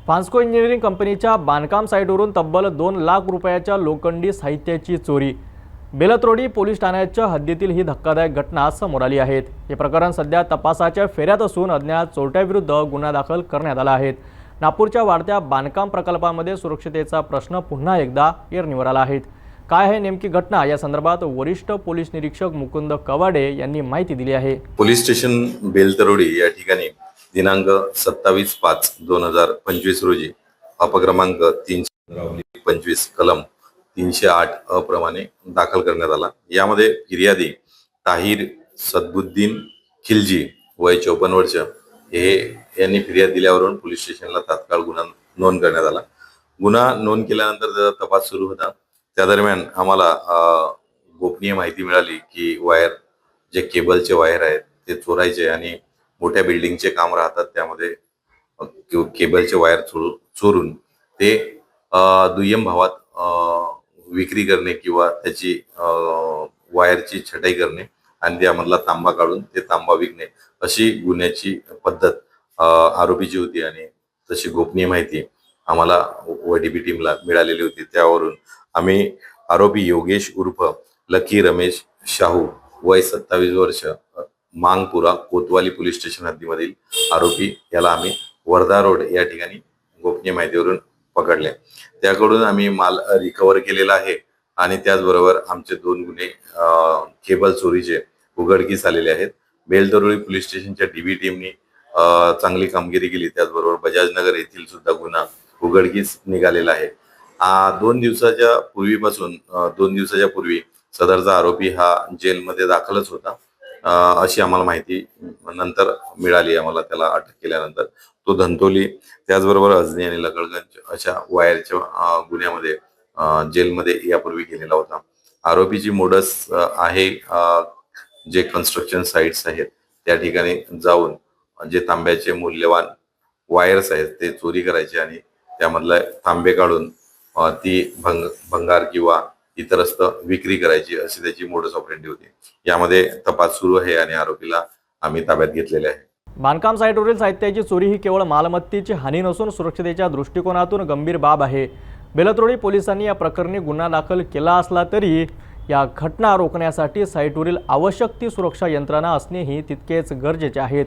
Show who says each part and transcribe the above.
Speaker 1: फान्स्को engineering कंपनीच्या बांधकाम साईटवरून तब्बल 2 लाख रुपयाच्या लोखंडी साहित्याची चोरी। बेलत्रोडी पोलीस ठाण्याच्या हद्दीतील ही धक्कादायक घटना समोर आली आहे। हे प्रकरण सध्या तपासाच्या फेऱ्यात असून अज्ञात चोरट्याविरुद्ध गुन्हा दाखल करण्यात आला आहे। नागपूरच्या वाढत्या बांधकाम प्रकल्पामध्ये सुरक्षतेचा प्रश्न पुन्हा एकदा ऐरणीवर आला आहे। काय आहे नेमकी घटना या संदर्भात वरिष्ठ पोलीस निरीक्षक मुकुंद कवाडे यांनी माहिती दिली आहे।
Speaker 2: पोलीस स्टेशन बेलतरोडी या ठिकाणी दिनांक 27/5/2025 रोजी अपक्रमांक 325 कलम 308 अप्रमाणे दाखल करण्यात आला। यामध्ये फिर्यादी ताहिर सदबुद्दीन खिलजी वय 54 वर्ष यांनी फिर्याद दिल्यावरून पोलीस स्टेशनला तात्काळ गुन्हा नोंद करण्यात आला। गुन्हा नोंद केल्यानंतर त्याचा तपास सुरू होता। त्या दरम्यान आम्हाला गोपनीय माहिती मिळाली की जे केबलचे वायर आहेत ते चोरायचे आणि मोठ्या बिल्डिंगचे काम राहतात, त्यामध्ये केबलचे वायर चोरून ते दुय्यम भावात विक्री करणे किंवा त्याची वायरची छटाई करणे आणि त्यामधला तांबा काढून ते तांबा विकणे अशी गुन्ह्याची पद्धत आरोपीची होती। आणि तशी गोपनीय माहिती आम्हाला वडीपी टीमला मिळालेली होती। त्यावरून आम्ही आरोपी योगेश उर्फ लकी रमेश शाहू वय 27 वर्ष मांगपुरा कोतवाली पोलीस स्टेशन हद्दीमधील आरोपी याला आम्ही वर्धा रोड या ठिकाणी गोपनीय माहितीवरून पकडले। त्याकडून आम्ही माल रिकव्हर केलेला आहे आणि त्याचबरोबर आमचे 2 गुन्हे केबल चोरीचे उघडकीस आलेले आहेत। बेलतरोडी पोलीस स्टेशनच्या डीबी टीमनी चांगली कामगिरी केली। त्याचबरोबर बजाजनगर येथील सुद्धा गुन्हा उघडकीस निघालेला आहे। 2 दिवसाच्या पूर्वी सदरचा आरोपी हा जेलमध्ये दाखलच होता अशी आम्हाला माहिती नंतर मिळाली। आम्हाला त्याला अटक केल्यानंतर तो धंतोली त्याचबरोबर अजनी आणि लकडगंज अशा वायरच्या गुन्ह्यामध्ये जेलमध्ये यापूर्वी गेलेला होता। आरोपीची मोडस आहे जे कन्स्ट्रक्शन साइट्स आहेत त्या ठिकाणी जाऊन जे तांब्याचे मूल्यवान वायर्स आहेत ते चोरी करायचे आणि त्यामधले तांबे काढून ती भंगार किंवा इतरस्त विक्री करायची अशी त्याची मोडस ऑपरेंडी होती। यामध्ये तपास सुरू आहे आणि आरोपीला आम्ही ताब्यात घेतलेले आहे।
Speaker 1: बांधकाम साईटवरील साहित्याची चोरी ही केवळ मालमत्तेची हानी नसून सुरक्षतेच्या दृष्टिकोनातून गंभीर बाब आहे। बेलत्रोडी पोलिसांनी या प्रकरणी गुन्हा दाखल केला असला तरी या घटना रोखण्यासाठी साईटवरील आवश्यक ती सुरक्षा यंत्रणा असणेही तितकेच गरजेचे आहेत।